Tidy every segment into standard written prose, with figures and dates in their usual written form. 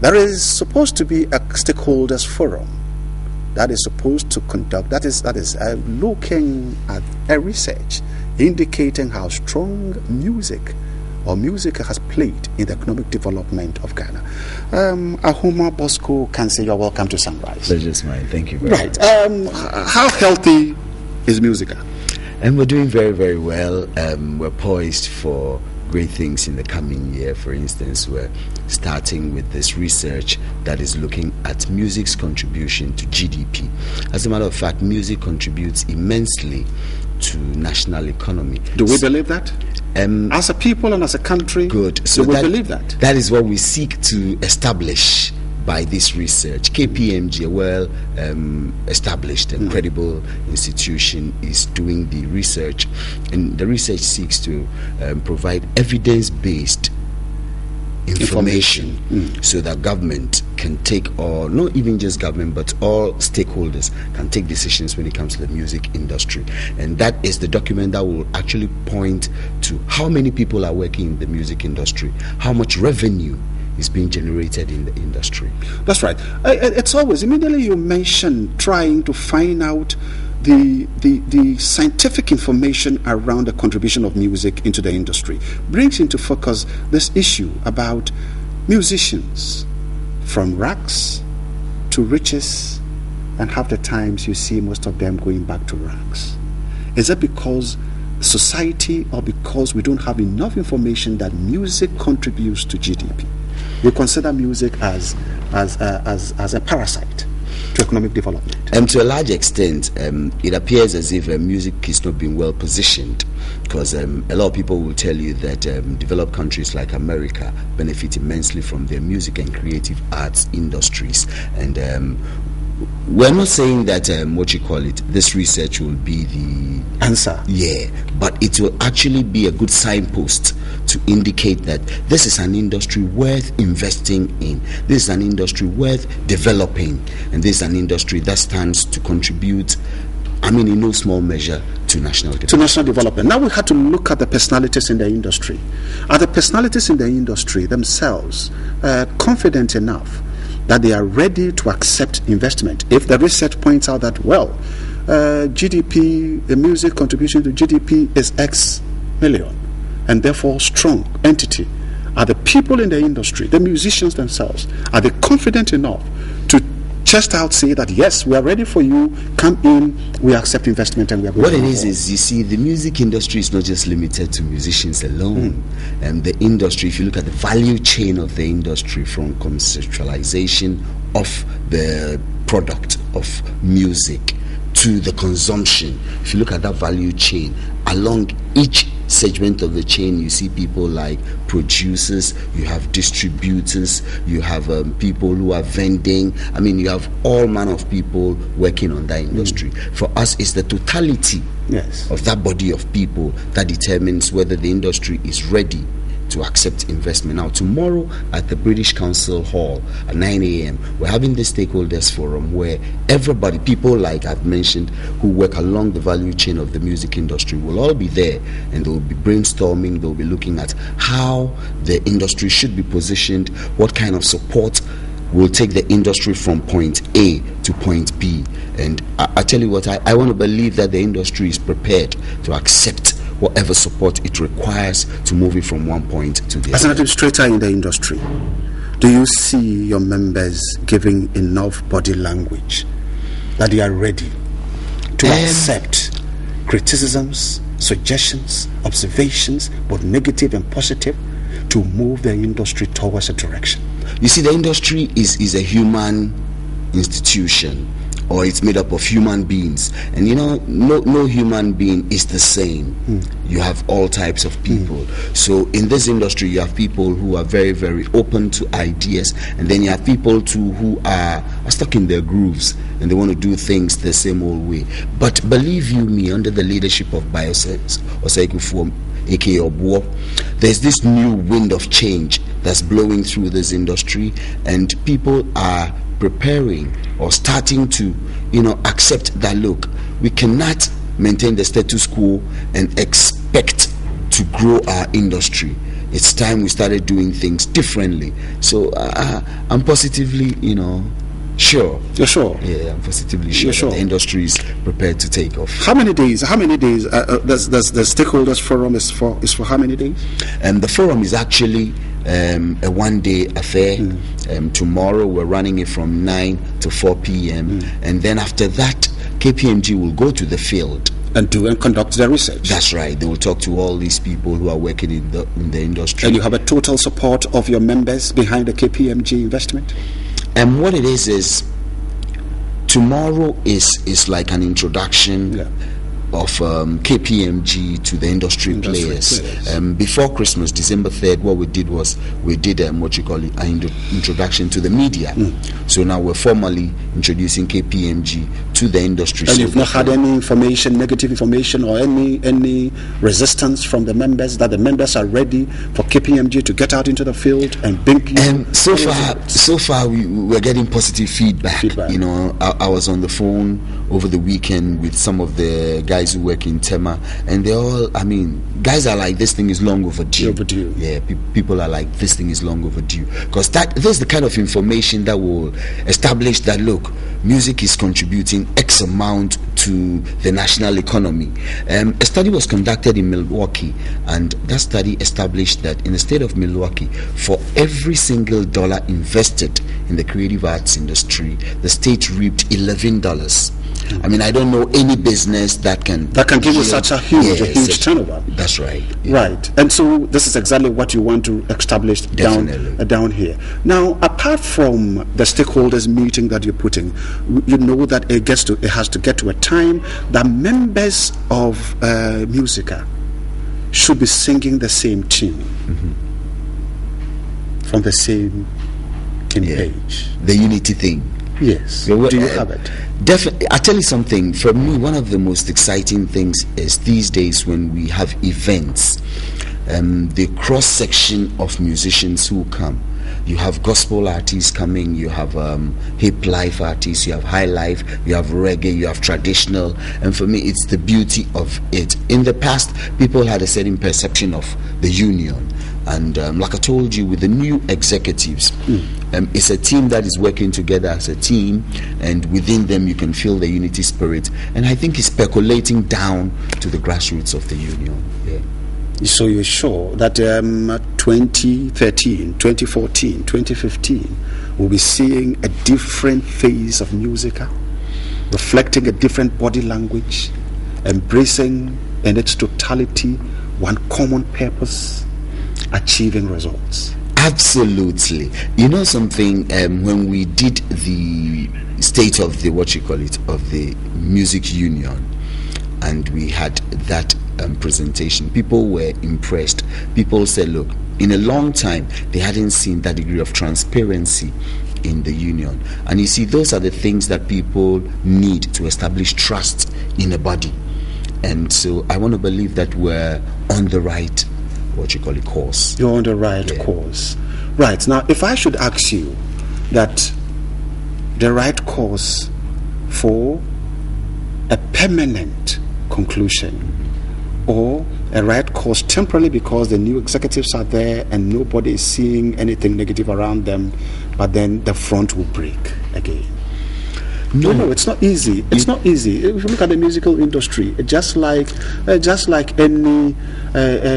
There is supposed to be a stakeholders forum that is supposed to conduct, that is looking at a research indicating how strong music has played in the economic development of Ghana. Ahoma Bosco can say you're welcome to Sunrise. Pleasure's mine. Thank you very much. How healthy is Musiga? And we're doing very, very well. We're poised for great things in the coming year. For instance, we're starting with this research that is looking at music's contribution to GDP. As a matter of fact, music contributes immensely to national economy. Do we believe that? As a people and as a country, good. So we believe that? That is what we seek to establish by this research. KPMG, a well-established and credible institution, is doing the research, and the research seeks to provide evidence-based information so that government can take, or not even just government, but all stakeholders can take decisions when it comes to the music industry. And that is the document that will actually point to how many people are working in the music industry, how much revenue is being generated in the industry. That's right. It's always, immediately you mention trying to find out the scientific information around the contribution of music into the industry, brings into focus this issue about musicians from rags to riches, and half the times you see most of them going back to rags. Is it because society, or because we don't have enough information that music contributes to GDP? We consider music as a parasite to economic development. To a large extent, it appears as if music is not being well positioned, because a lot of people will tell you that developed countries like America benefit immensely from their music and creative arts industries. And we're not saying that this research will be the answer. Yeah, but it will actually be a good signpost to indicate that this is an industry worth investing in. This is an industry worth developing, and this is an industry that stands to contribute, in no small measure, to national development. Now we have to look at the personalities in the industry. Are the personalities in the industry themselves confident enough that they are ready to accept investment? If the research points out that, GDP, the music contribution to GDP is X million, and therefore strong entity, are the people in the industry, the musicians themselves, are they confident enough to chest out say that, yes, we are ready for you, come in, we accept investment, and we are going What it is, you see, the music industry is not just limited to musicians alone. And the industry, if you look at the value chain of the industry, from conceptualization of the product of music to the consumption, if you look at that value chain, along each segment of the chain, you see people like producers, you have distributors, you have people who are vending. You have all manner of people working on that industry. For us, it's the totality of that body of people that determines whether the industry is ready to accept investment. Now, tomorrow at the British Council Hall at 9 a.m., we're having the stakeholders forum where everybody, people like I've mentioned, who work along the value chain of the music industry, will all be there, and they'll be brainstorming, they'll be looking at how the industry should be positioned, what kind of support will take the industry from point A to point B. And I tell you what, I want to believe that the industry is prepared to accept whatever support it requires to move it from one point to the other. As an administrator in the industry, do you see your members giving enough body language that they are ready to accept criticisms, suggestions, observations, both negative and positive, to move the industry towards a direction? You see, the industry is a human institution, or it's made up of human beings, and no human being is the same. You have all types of people. So in this industry, you have people who are very, very open to ideas, and then you have people too who are stuck in their grooves and they want to do things the same old way. But believe you me, under the leadership of Oseiku aka Obuo, there's this new wind of change that's blowing through this industry, and people are preparing or starting to accept that, look, we cannot maintain the status quo and expect to grow our industry. it's time we started doing things differently. So I'm positively, sure. You're sure? Yeah, I'm positively sure, You're sure? that the industry is prepared to take off. How many days? The stakeholders forum is for how many days? The forum is actually a one-day affair. Tomorrow we're running it from 9 to 4 p.m. And then after that, KPMG will go to the field and conduct the research. That's right. They will talk to all these people who are working in the industry. And you have a total support of your members behind the KPMG investment? And what it is tomorrow is like an introduction of KPMG to the industry players. Before Christmas, December 3rd, what we did was we did an introduction to the media. So now we're formally introducing KPMG to the industry. And you've not had any information, negative information, or any resistance from the members, that the members are ready for KPMG to get out into the field and bring you? So far we're getting positive feedback. I was on the phone over the weekend with some of the guys who work in Tema, and they all, guys are like, this thing is long overdue. Yeah, people are like, this thing is long overdue, because this is the kind of information that will establish that, look, music is contributing X amount to the national economy. A study was conducted in Milwaukee, and that study established that in the state of Milwaukee, for every single dollar invested in the creative arts industry, the state reaped $11. I don't know any business that can give you such a huge turnover. That's right. Right. And so this is exactly what you want to establish down here. Now, apart from the stakeholders meeting that you're putting, you know that it has to get to a time that members of Musiga should be singing the same tune from the same page. The unity thing. Yes. Do you have it? Definitely. I tell you something. For me, one of the most exciting things is these days when we have events, the cross section of musicians who come. You have gospel artists coming, you have hip life artists, you have high life, you have reggae, you have traditional, and for me it's the beauty of it. In the past, people had a certain perception of the union, and like I told you, with the new executives, it's a team that is working together as a team, and within them you can feel the unity spirit, and I think it's percolating down to the grassroots of the union. So you're sure that 2013, 2014, 2015 we'll be seeing a different phase of Musiga, reflecting a different body language, embracing in its totality one common purpose, achieving results? Absolutely. You know something, when we did the state of the of the music union, and we had that presentation, people were impressed. People said, look, in a long time they hadn't seen that degree of transparency in the union. And you see, those are the things that people need to establish trust in a body. And so I want to believe that we're on the right course. You're on the right course. Right. Now, if I should ask you that the right course for a permanent conclusion, or a right course temporarily because the new executives are there and nobody is seeing anything negative around them, but then the front will break again? No, it's not easy. It's not easy. If you look at the musical industry, just like any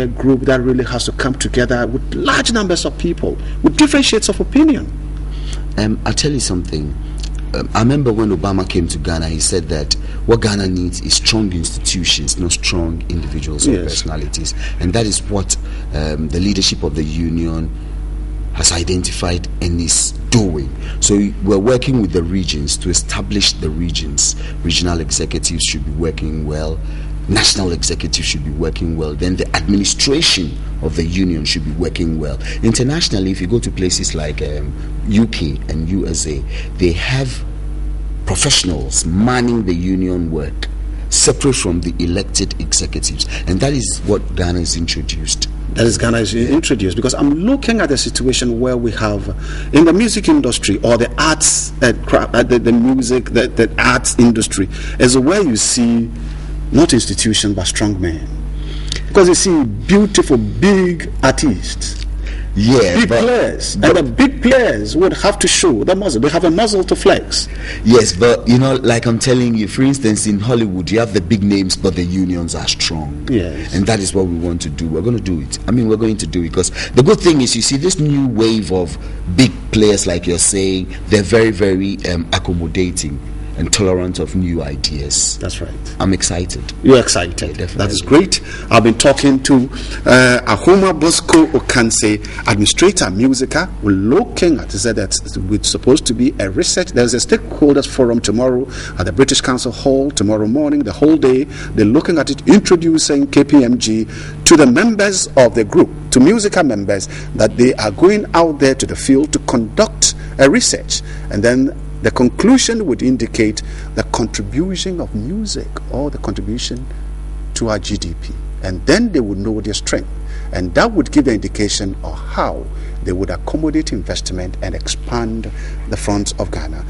group that really has to come together with large numbers of people with different shades of opinion. I'll tell you something. I remember when Obama came to Ghana, he said that what Ghana needs is strong institutions, not strong individuals or personalities. And that is what the leadership of the union has identified and is doing. So we're working with the regions to establish the regions. Regional executives should be working well. National executives should be working well. Then the administration of the union should be working well. Internationally, if you go to places like UK and USA, they have professionals manning the union work separate from the elected executives, and that is what Ghana is introduced. Introduced, because I'm looking at a situation where we have in the music industry, or the arts, the arts industry, is where you see not institutions but strong men. Because you see, beautiful, big artists, Yeah, big players, and the big players would have to show the muscle. They have a muscle to flex. yes, but you know, like I'm telling you, for instance, in Hollywood, you have the big names, but the unions are strong. Yes. And that is what we want to do. We're going to do it. I mean, we're going to do it because the good thing is, you see, this new wave of big players, like you're saying, they're very, very accommodating and tolerant of new ideas. That's right. I'm excited. You're excited. Yeah, definitely. That is great. I've been talking to Ahoma Bosco Okanse, administrator Musiga. We're looking at, he said that it's supposed to be a research. There's a stakeholders forum tomorrow at the British Council Hall tomorrow morning, the whole day. They're looking at it, introducing KPMG to the members of the group, to Musiga members, that they are going out there to the field to conduct a research. And then the conclusion would indicate the contribution of music or the contribution to our GDP. And then they would know their strength. And that would give the indication of how they would accommodate investment and expand the fronts of Ghana.